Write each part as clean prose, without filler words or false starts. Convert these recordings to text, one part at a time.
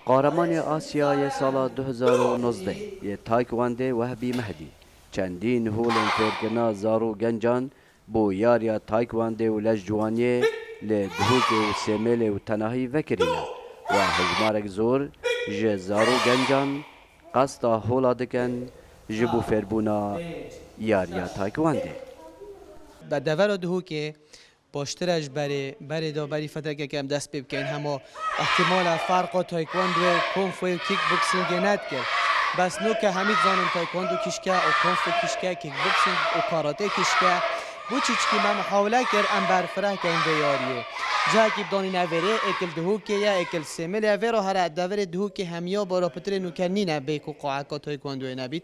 قهرمان آسیای سال 2019 یه تایکوانده وهبی مهدی چندین هولن فرکنا زارو گنجان بو یاریا تایکوانده و لجوانیه لدهوک و سیمل و تناهی وکرینه و هجمارک زور جه زارو گنجان قصدا هولا دکن جبو فربونا یاریا تایکوانده بدور دهو که باشترش بره دا بری فتره که کم دست بکن همه احتمال فرق تایکواندو کنفو کیک بوکسینگ ند کرد بس نو که همین زانم تایکواندو کشکه و کنفو کشکه کیک بوکسینگ و کاراته کشکه بو چیچ که من محاوله کرد ام برفره که این دیاریه جا که بدانی نوره اکل دهو که یا اکل سیمل اوه هر دور دهو که همیا بارا پتر نوکنی نبیک و قاعکا تایکواندو نبید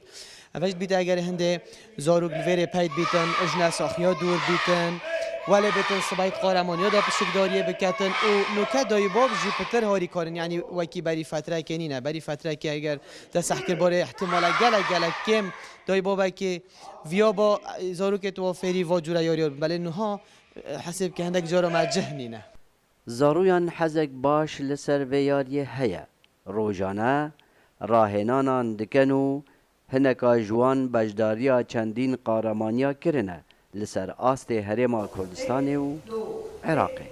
اوش بیت اگر هنده زاروگ الویره پید بیتن اجنا ساخیا دور بیتن ولی بیتن سبایت قهرمانی دا پشکداریه بکتن و نکه دای باب جی پتر هاری کارن یعنی وکی بری فتره که نینه بری فتره که اگر دست کر باره احتمالا گلک کم دای بابا که ویا با زاروگ تو فری و جورا یاری بله نها حسب که هندک جارو مجه نینه زارویان حزک باش لسر ویاریه هیا روزانه راهنانان دکنو هنکا جوان بجداریا چندین قهرمانیا کرنه لسر آست هرما کردستان و عراقی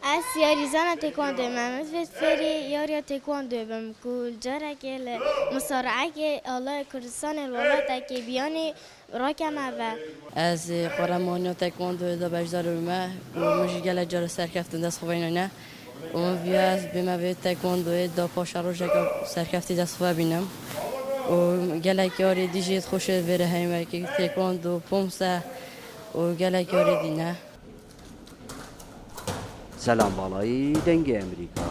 از یاریزان تکواندو محمد وید فری یاریا تکواندو بم کل جاره که مصارعه که الله کردستان الولایت که بیانی راکمه و از قهرمانی تکواندو دا بجدار ما و مشکل جار سرکفتن دست خوبه نه و من بیاز بما به تکواندو دا پاش روزه که سرکفتی دست خوبه بینم و گلک یاری دیجیت خوشه بره همه که تکواندو پومسه و گلک یاری دینه سلام بالایی دنگ امریکا